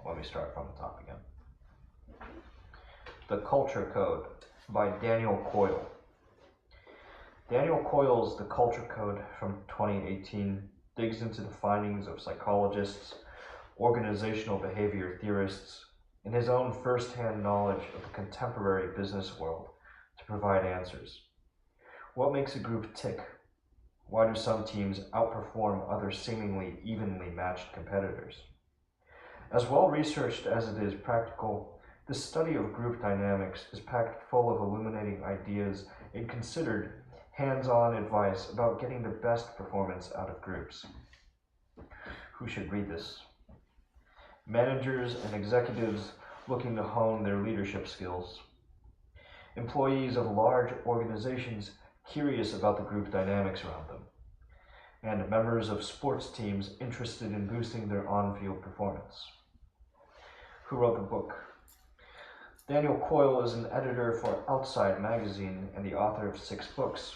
Let me start from the top again. The Culture Code by Daniel Coyle. Daniel Coyle's The Culture Code from 2018 digs into the findings of psychologists, organizational behavior theorists, and his own first-hand knowledge of the contemporary business world to provide answers. What makes a group tick? Why do some teams outperform other seemingly evenly matched competitors? As well researched as it is practical, the study of group dynamics is packed full of illuminating ideas and considered hands-on advice about getting the best performance out of groups. Who should read this? Managers and executives looking to hone their leadership skills. Employees of large organizations curious about the group dynamics around them. And members of sports teams interested in boosting their on-field performance. Who wrote the book? Daniel Coyle is an editor for Outside magazine and the author of 6 books.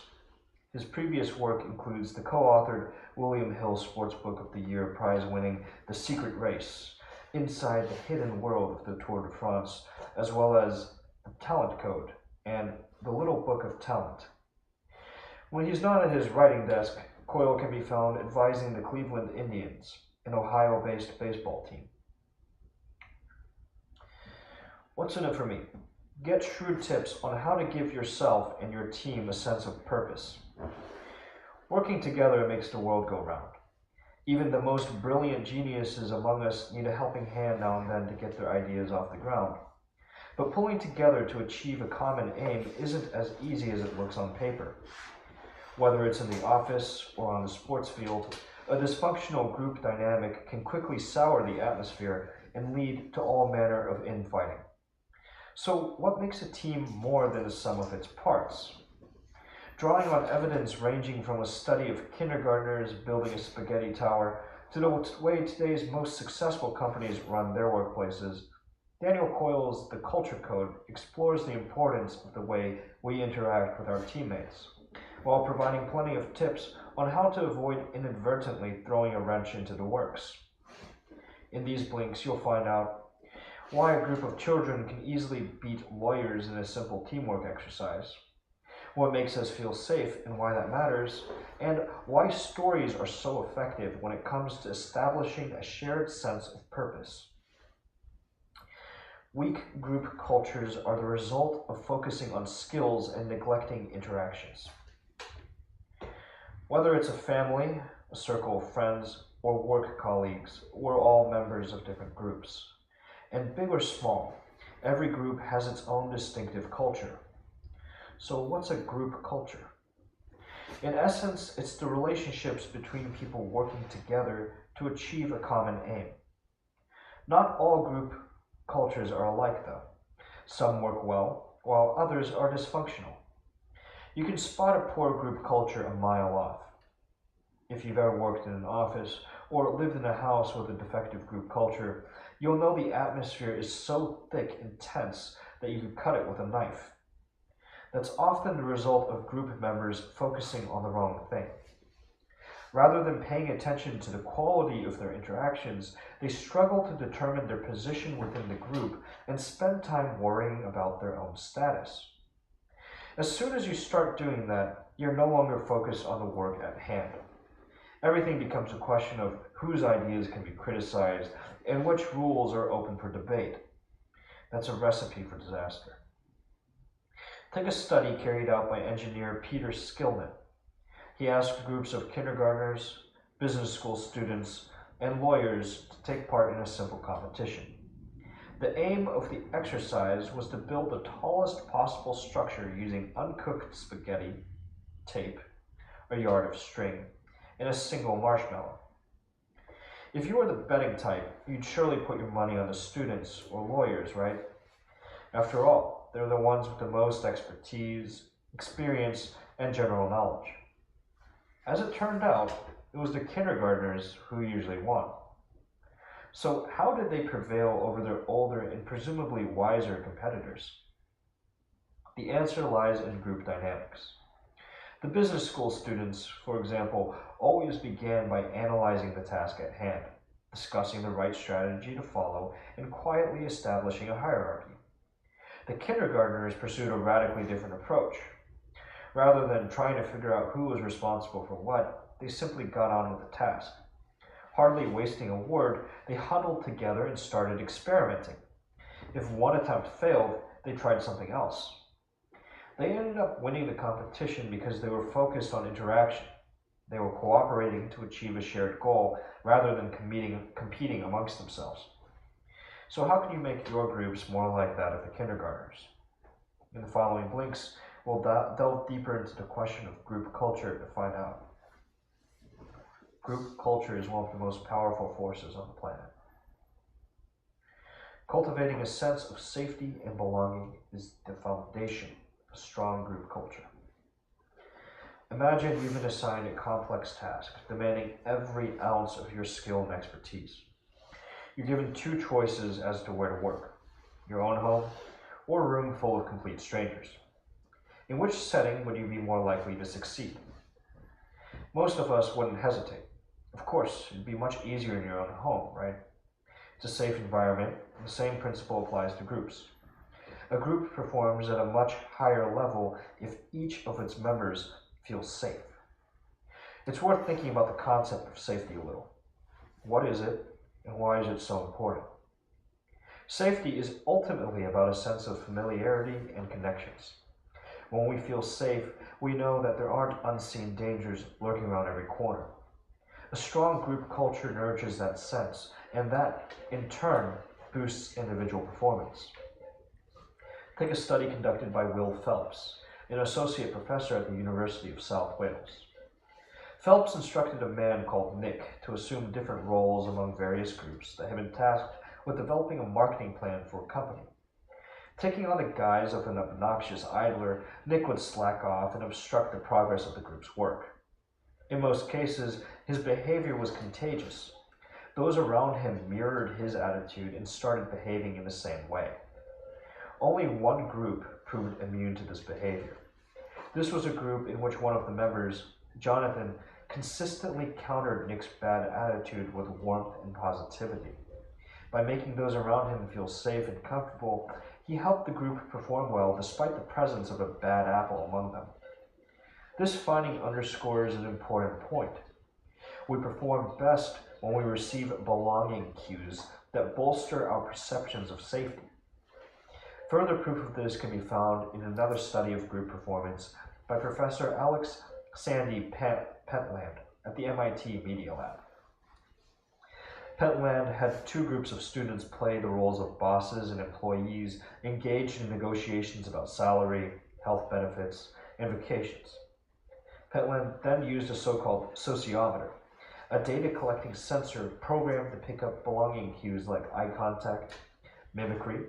His previous work includes the co-authored William Hill Sportsbook of the Year prize-winning The Secret Race, Inside the Hidden World of the Tour de France, as well as The Talent Code and The Little Book of Talent. When he's not at his writing desk, Coyle can be found advising the Cleveland Indians, an Ohio-based baseball team. What's in it for me? Get shrewd tips on how to give yourself and your team a sense of purpose. Working together makes the world go round. Even the most brilliant geniuses among us need a helping hand now and then to get their ideas off the ground. But pulling together to achieve a common aim isn't as easy as it looks on paper. Whether it's in the office or on the sports field, a dysfunctional group dynamic can quickly sour the atmosphere and lead to all manner of infighting. So what makes a team more than the sum of its parts? Drawing on evidence ranging from a study of kindergartners building a spaghetti tower to the way today's most successful companies run their workplaces, Daniel Coyle's The Culture Code explores the importance of the way we interact with our teammates, while providing plenty of tips on how to avoid inadvertently throwing a wrench into the works. In these blinks, you'll find out why a group of children can easily beat lawyers in a simple teamwork exercise, what makes us feel safe and why that matters, and why stories are so effective when it comes to establishing a shared sense of purpose. Weak group cultures are the result of focusing on skills and neglecting interactions. Whether it's a family, a circle of friends, or work colleagues, we're all members of different groups. And big or small, every group has its own distinctive culture. So what's a group culture? In essence, it's the relationships between people working together to achieve a common aim. Not all group cultures are alike, though. Some work well, while others are dysfunctional. You can spot a poor group culture a mile off. If you've ever worked in an office or lived in a house with a defective group culture, you'll know the atmosphere is so thick and tense that you could cut it with a knife. That's often the result of group members focusing on the wrong thing. Rather than paying attention to the quality of their interactions, they struggle to determine their position within the group and spend time worrying about their own status. As soon as you start doing that, you're no longer focused on the work at hand. Everything becomes a question of whose ideas can be criticized and which rules are open for debate. That's a recipe for disaster. Take a study carried out by engineer Peter Skillman. He asked groups of kindergartners, business school students, and lawyers to take part in a simple competition. The aim of the exercise was to build the tallest possible structure using uncooked spaghetti, tape, a yard of string, and a single marshmallow. If you were the betting type, you'd surely put your money on the students or lawyers, right? After all, they're the ones with the most expertise, experience, and general knowledge. As it turned out, it was the kindergartners who usually won. So how did they prevail over their older and presumably wiser competitors? The answer lies in group dynamics. The business school students, for example, always began by analyzing the task at hand. discussing the right strategy to follow, and quietly establishing a hierarchy. The kindergartners pursued a radically different approach. Rather than trying to figure out who was responsible for what, they simply got on with the task. Hardly wasting a word, they huddled together and started experimenting. If one attempt failed, they tried something else. They ended up winning the competition because they were focused on interaction. They were cooperating to achieve a shared goal rather than competing amongst themselves. So how can you make your groups more like that of the kindergartners? In the following blinks, we'll delve deeper into the question of group culture to find out. Group culture is one of the most powerful forces on the planet. Cultivating a sense of safety and belonging is the foundation of a strong group culture. Imagine you've been assigned a complex task demanding every ounce of your skill and expertise. You're given two choices as to where to work: your own home or a room full of complete strangers. In which setting would you be more likely to succeed? Most of us wouldn't hesitate. Of course, it'd be much easier in your own home, right? It's a safe environment, and the same principle applies to groups. A group performs at a much higher level if each of its members feels safe. It's worth thinking about the concept of safety a little. What is it, and why is it so important? Safety is ultimately about a sense of familiarity and connections. When we feel safe, we know that there aren't unseen dangers lurking around every corner. A strong group culture nurtures that sense, and that, in turn, boosts individual performance. Take a study conducted by Will Phelps, an associate professor at the University of South Wales. Phelps instructed a man called Nick to assume different roles among various groups that had been tasked with developing a marketing plan for a company. Taking on the guise of an obnoxious idler, Nick would slack off and obstruct the progress of the group's work. In most cases, his behavior was contagious. Those around him mirrored his attitude and started behaving in the same way. Only one group proved immune to this behavior. This was a group in which one of the members, Jonathan, consistently countered Nick's bad attitude with warmth and positivity. By making those around him feel safe and comfortable, he helped the group perform well despite the presence of a bad apple among them. This finding underscores an important point. We perform best when we receive belonging cues that bolster our perceptions of safety. Further proof of this can be found in another study of group performance by Professor Alex Sandy Pentland at the MIT Media Lab. Pentland had two groups of students play the roles of bosses and employees engaged in negotiations about salary, health benefits, and vacations. Pentland then used a so-called sociometer, a data-collecting sensor programmed to pick up belonging cues like eye contact, mimicry,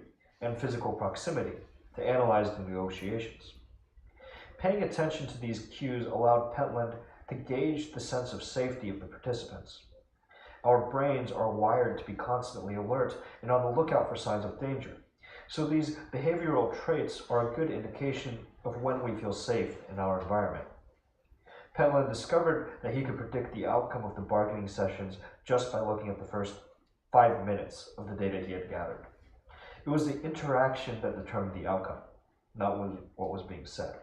and physical proximity to analyze the negotiations. Paying attention to these cues allowed Pentland to gauge the sense of safety of the participants. Our brains are wired to be constantly alert and on the lookout for signs of danger, so these behavioral traits are a good indication of when we feel safe in our environment. Pentland discovered that he could predict the outcome of the bargaining sessions just by looking at the first 5 minutes of the data he had gathered. It was the interaction that determined the outcome, not what was being said.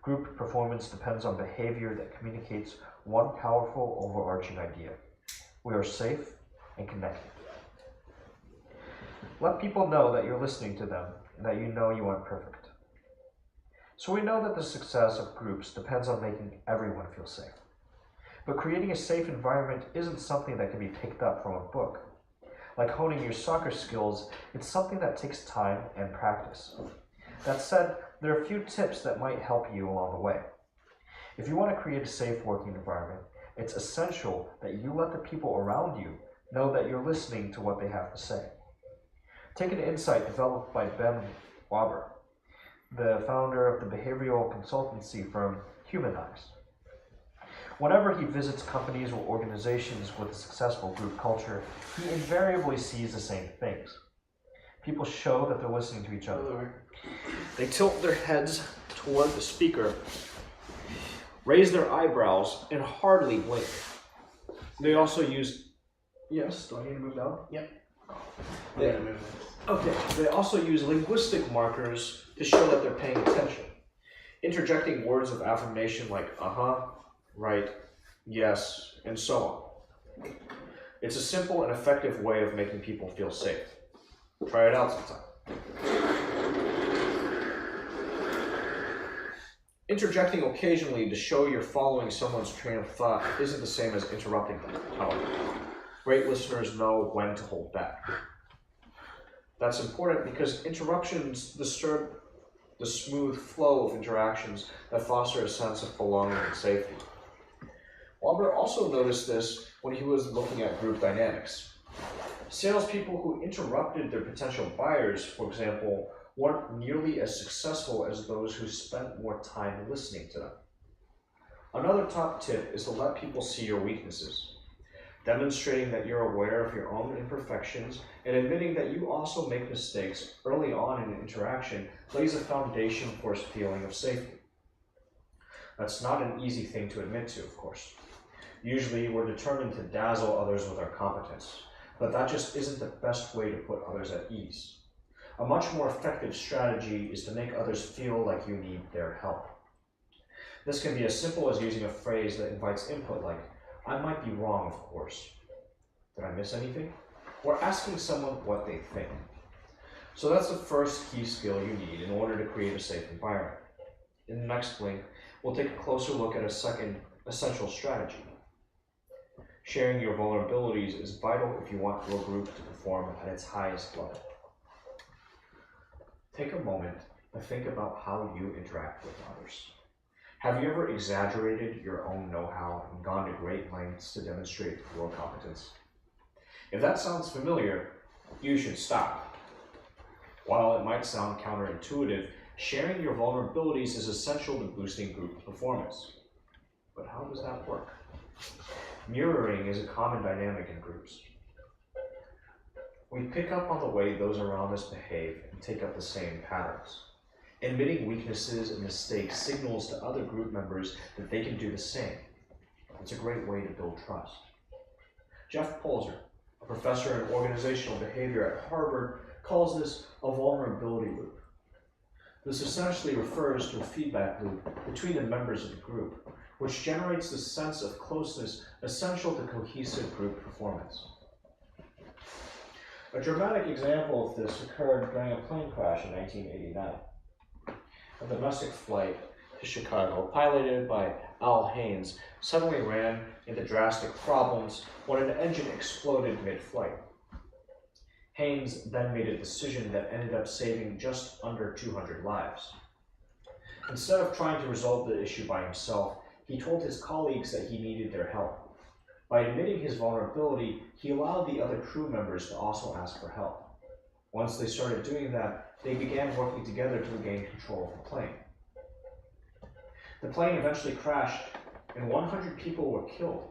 Group performance depends on behavior that communicates one powerful overarching idea. We are safe and connected. Let people know that you're listening to them and that you know you aren't perfect. So we know that the success of groups depends on making everyone feel safe. But creating a safe environment isn't something that can be picked up from a book. Like honing your soccer skills, it's something that takes time and practice. That said, there are a few tips that might help you along the way. If you want to create a safe working environment, it's essential that you let the people around you know that you're listening to what they have to say. Take an insight developed by Ben Waber, the founder of the behavioral consultancy firm Humanize. Whenever he visits companies or organizations with a successful group culture, he invariably sees the same things. People show that they're listening to each other. They tilt their heads toward the speaker, raise their eyebrows, and hardly blink. They also use, yes, do I need to move down? Yep. They, okay, they also use linguistic markers to show that they're paying attention, interjecting words of affirmation like uh-huh, right, yes, and so on. It's a simple and effective way of making people feel safe. Try it out sometime. Interjecting occasionally to show you're following someone's train of thought isn't the same as interrupting them, however. Great listeners know when to hold back. That's important because interruptions disturb the smooth flow of interactions that foster a sense of belonging and safety. Walber also noticed this when he was looking at group dynamics. Salespeople who interrupted their potential buyers, for example, weren't nearly as successful as those who spent more time listening to them. Another top tip is to let people see your weaknesses. Demonstrating that you're aware of your own imperfections and admitting that you also make mistakes early on in an interaction lays a foundation for a feeling of safety. That's not an easy thing to admit to, of course. Usually we're determined to dazzle others with our competence, but that just isn't the best way to put others at ease. A much more effective strategy is to make others feel like you need their help. This can be as simple as using a phrase that invites input like, I might be wrong, of course. Did I miss anything? Or asking someone what they think. So that's the first key skill you need in order to create a safe environment. In the next link, we'll take a closer look at a second essential strategy. Sharing your vulnerabilities is vital if you want your group to perform at its highest level. Take a moment to think about how you interact with others. Have you ever exaggerated your own know-how and gone to great lengths to demonstrate your competence? If that sounds familiar, you should stop. While it might sound counterintuitive, sharing your vulnerabilities is essential to boosting group performance. But how does that work? Mirroring is a common dynamic in groups. We pick up on the way those around us behave and take up the same patterns. Admitting weaknesses and mistakes signals to other group members that they can do the same. It's a great way to build trust. Jeff Polzer, a professor in organizational behavior at Harvard, calls this a vulnerability loop. This essentially refers to a feedback loop between the members of the group, which generates the sense of closeness essential to cohesive group performance. A dramatic example of this occurred during a plane crash in 1989. A domestic flight to Chicago, piloted by Al Haynes, suddenly ran into drastic problems when an engine exploded mid-flight. Haynes then made a decision that ended up saving just under 200 lives. Instead of trying to resolve the issue by himself, he told his colleagues that he needed their help. By admitting his vulnerability, he allowed the other crew members to also ask for help. Once they started doing that, they began working together to regain control of the plane. The plane eventually crashed, and 100 people were killed,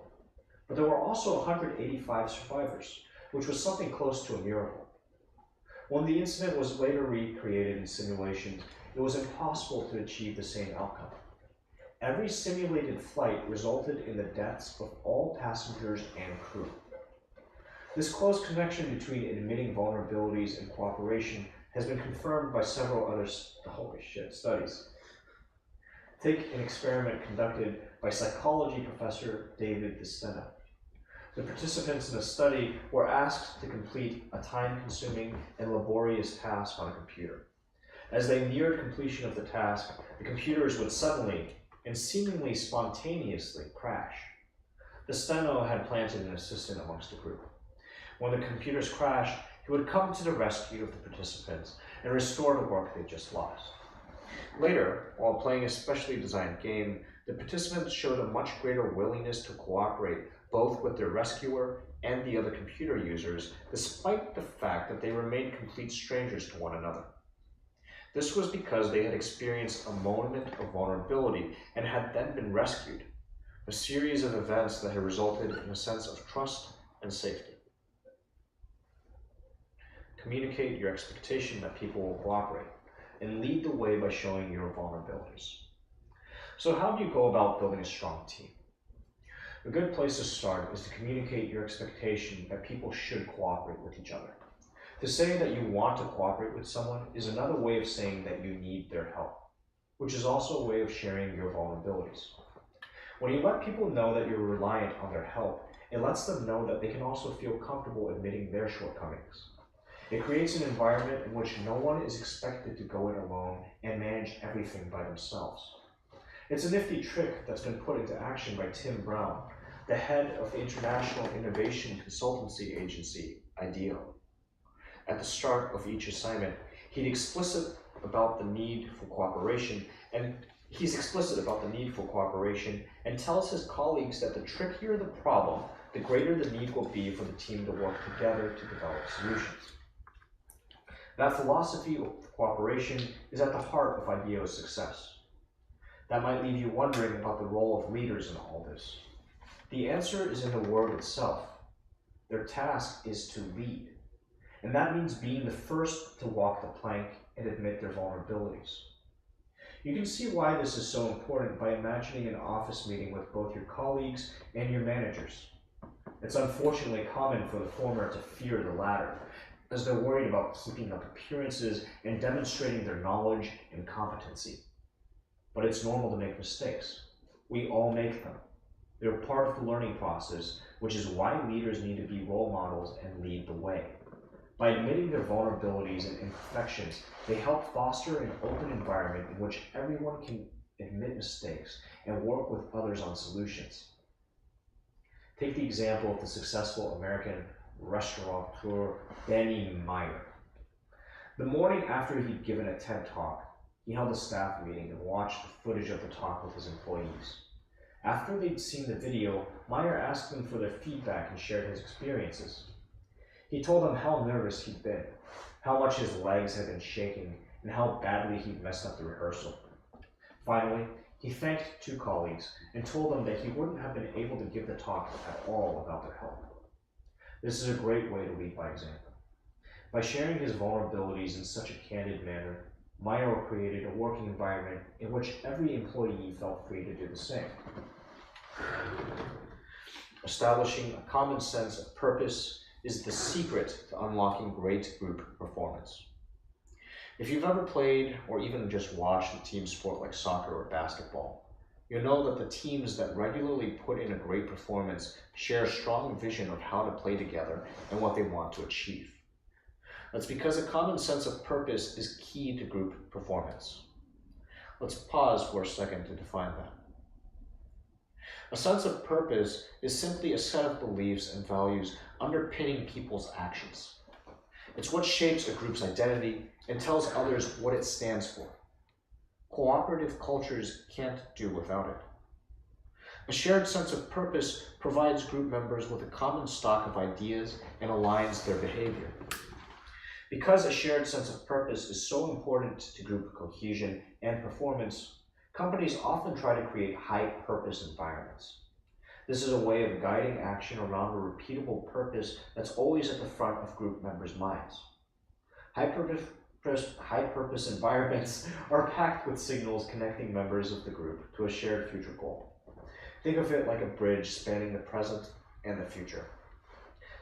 but there were also 185 survivors, which was something close to a miracle. When the incident was later recreated in simulations, it was impossible to achieve the same outcome. Every simulated flight resulted in the deaths of all passengers and crew. This close connection between admitting vulnerabilities and cooperation has been confirmed by several other studies. Take an experiment conducted by psychology professor David DeSteno. The participants in the study were asked to complete a time-consuming and laborious task on a computer. As they neared completion of the task, the computers would suddenly and seemingly spontaneously crash. DeSteno had planted an assistant amongst the group. When the computers crashed, he would come to the rescue of the participants and restore the work they just lost. Later, while playing a specially designed game, the participants showed a much greater willingness to cooperate both with their rescuer and the other computer users, despite the fact that they remained complete strangers to one another. This was because they had experienced a moment of vulnerability and had then been rescued, a series of events that had resulted in a sense of trust and safety. Communicate your expectation that people will cooperate, and lead the way by showing your vulnerabilities. So how do you go about building a strong team? A good place to start is to communicate your expectation that people should cooperate with each other. To say that you want to cooperate with someone is another way of saying that you need their help, which is also a way of sharing your vulnerabilities. When you let people know that you're reliant on their help, it lets them know that they can also feel comfortable admitting their shortcomings. It creates an environment in which no one is expected to go it alone and manage everything by themselves. It's a nifty trick that's been put into action by Tim Brown, the head of the international innovation consultancy agency, IDEO. At the start of each assignment, he's explicit about the need for cooperation and tells his colleagues that the trickier the problem, the greater the need will be for the team to work together to develop solutions. That philosophy of cooperation is at the heart of IDEO's success. That might leave you wondering about the role of leaders in all this. The answer is in the word itself. Their task is to lead. And that means being the first to walk the plank and admit their vulnerabilities. You can see why this is so important by imagining an office meeting with both your colleagues and your managers. It's unfortunately common for the former to fear the latter, as they're worried about keeping up appearances and demonstrating their knowledge and competency. But it's normal to make mistakes. We all make them. They're part of the learning process, which is why leaders need to be role models and lead the way. By admitting their vulnerabilities and imperfections, they help foster an open environment in which everyone can admit mistakes and work with others on solutions. Take the example of the successful American restaurateur Danny Meyer. The morning after he'd given a TED Talk, he held a staff meeting and watched the footage of the talk with his employees. After they'd seen the video, Meyer asked them for their feedback and shared his experiences. He told them how nervous he'd been, how much his legs had been shaking, and how badly he'd messed up the rehearsal. Finally, he thanked two colleagues and told them that he wouldn't have been able to give the talk at all without their help. This is a great way to lead by example. By sharing his vulnerabilities in such a candid manner, Meyer created a working environment in which every employee felt free to do the same. Establishing a common sense of purpose is the secret to unlocking great group performance. If you've ever played or even just watched a team sport like soccer or basketball, you'll know that the teams that regularly put in a great performance share a strong vision of how to play together and what they want to achieve. That's because a common sense of purpose is key to group performance. Let's pause for a second to define that. A sense of purpose is simply a set of beliefs and values underpinning people's actions. It's what shapes a group's identity and tells others what it stands for. Cooperative cultures can't do without it. A shared sense of purpose provides group members with a common stock of ideas and aligns their behavior. Because a shared sense of purpose is so important to group cohesion and performance, companies often try to create high-purpose environments. This is a way of guiding action around a repeatable purpose that's always at the front of group members' minds. High-purpose environments are packed with signals connecting members of the group to a shared future goal. Think of it like a bridge spanning the present and the future.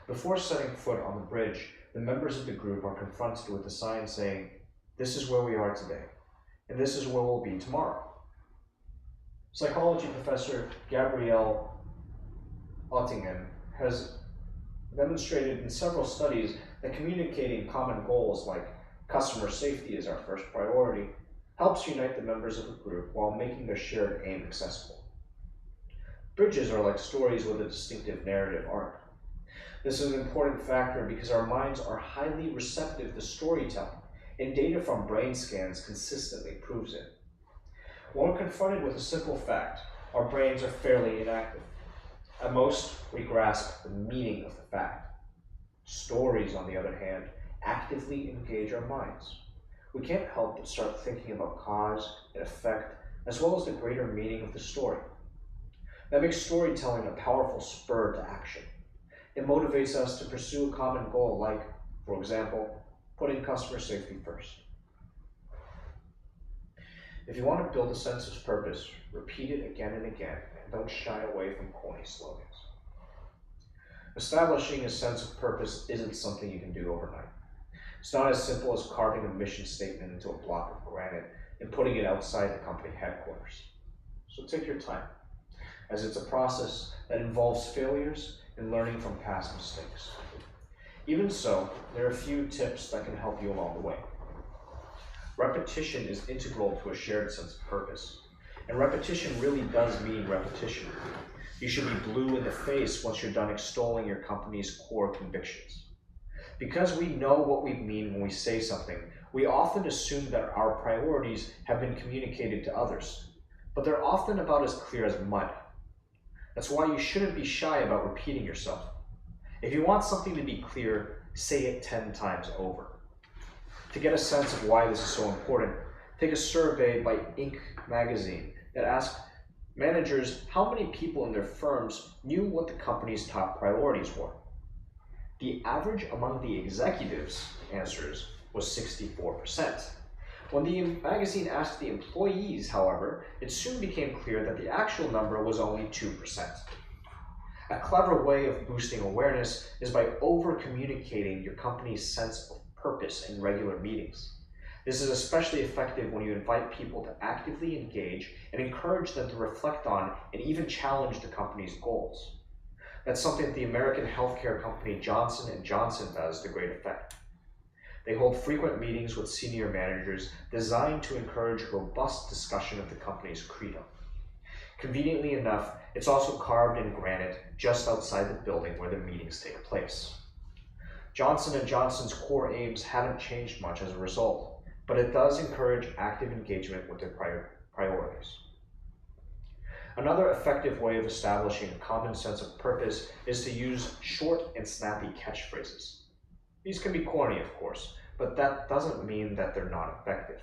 Before setting foot on the bridge, the members of the group are confronted with a sign saying, "This is where we are today, and this is where we'll be tomorrow." Psychology professor Gabrielle Oettingen has demonstrated in several studies that communicating common goals like customer safety is our first priority helps unite the members of a group while making their shared aim accessible. Bridges are like stories with a distinctive narrative arc. This is an important factor because our minds are highly receptive to storytelling, and data from brain scans consistently proves it. When we're confronted with a simple fact, our brains are fairly inactive. At most, we grasp the meaning of the fact. Stories, on the other hand, actively engage our minds. We can't help but start thinking about cause and effect, as well as the greater meaning of the story. That makes storytelling a powerful spur to action. It motivates us to pursue a common goal like, for example, putting customer safety first. If you want to build a sense of purpose, repeat it again and again, and don't shy away from corny slogans. Establishing a sense of purpose isn't something you can do overnight. It's not as simple as carving a mission statement into a block of granite and putting it outside the company headquarters. So take your time, as it's a process that involves failures and learning from past mistakes. Even so, there are a few tips that can help you along the way. Repetition is integral to a shared sense of purpose, and repetition really does mean repetition. You should be blue in the face once you're done extolling your company's core convictions. Because we know what we mean when we say something, we often assume that our priorities have been communicated to others, but they're often about as clear as mud. That's why you shouldn't be shy about repeating yourself. If you want something to be clear, say it 10 times over. To get a sense of why this is so important, take a survey by Inc. magazine that asked managers how many people in their firms knew what the company's top priorities were. The average among the executives' answers was 64%. When the magazine asked the employees, however, it soon became clear that the actual number was only 2%. A clever way of boosting awareness is by over-communicating your company's sense of purpose in regular meetings. This is especially effective when you invite people to actively engage and encourage them to reflect on and even challenge the company's goals. That's something that the American healthcare company Johnson & Johnson does to great effect. They hold frequent meetings with senior managers designed to encourage robust discussion of the company's credo. Conveniently enough, it's also carved in granite just outside the building where the meetings take place. Johnson & Johnson's core aims haven't changed much as a result, but it does encourage active engagement with their priorities. Another effective way of establishing a common sense of purpose is to use short and snappy catchphrases. These can be corny, of course, but that doesn't mean that they're not effective.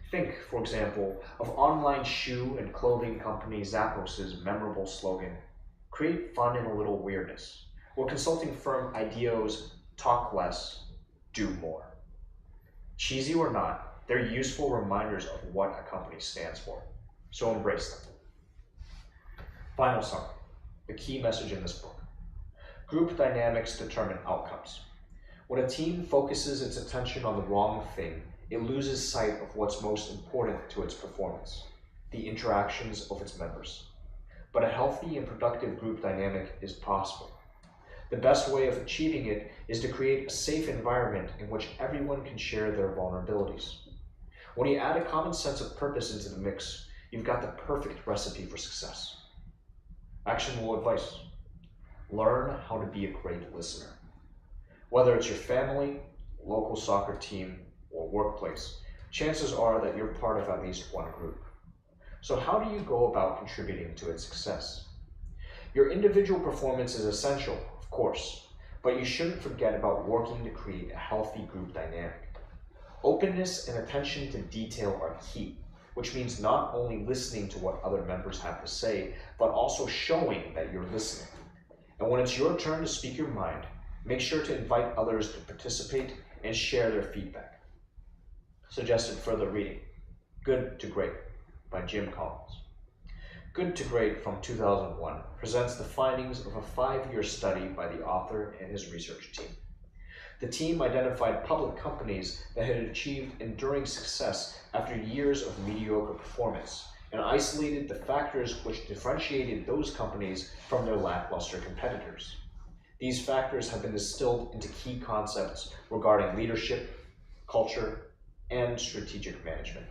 Think, for example, of online shoe and clothing company Zappos' memorable slogan, "Create fun and a little weirdness," or consulting firm Ideo's "Talk less, do more." Cheesy or not, they're useful reminders of what a company stands for, so embrace them. Final summary, the key message in this book. Group dynamics determine outcomes. When a team focuses its attention on the wrong thing, it loses sight of what's most important to its performance, the interactions of its members. But a healthy and productive group dynamic is possible. The best way of achieving it is to create a safe environment in which everyone can share their vulnerabilities. When you add a common sense of purpose into the mix, you've got the perfect recipe for success. Actionable advice: learn how to be a great listener. Whether it's your family, local soccer team, or workplace, chances are that you're part of at least one group. So how do you go about contributing to its success? Your individual performance is essential, of course, but you shouldn't forget about working to create a healthy group dynamic. Openness and attention to detail are key, which means not only listening to what other members have to say, but also showing that you're listening. And when it's your turn to speak your mind, make sure to invite others to participate and share their feedback. Suggested further reading, Good to Great by Jim Collins. Good to Great from 2001 presents the findings of a 5-year study by the author and his research team. The team identified public companies that had achieved enduring success after years of mediocre performance and isolated the factors which differentiated those companies from their lackluster competitors. These factors have been distilled into key concepts regarding leadership, culture, and strategic management.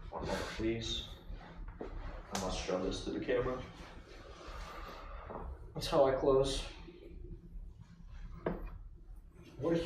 One moment, please. I must show this to the camera. That's how I close.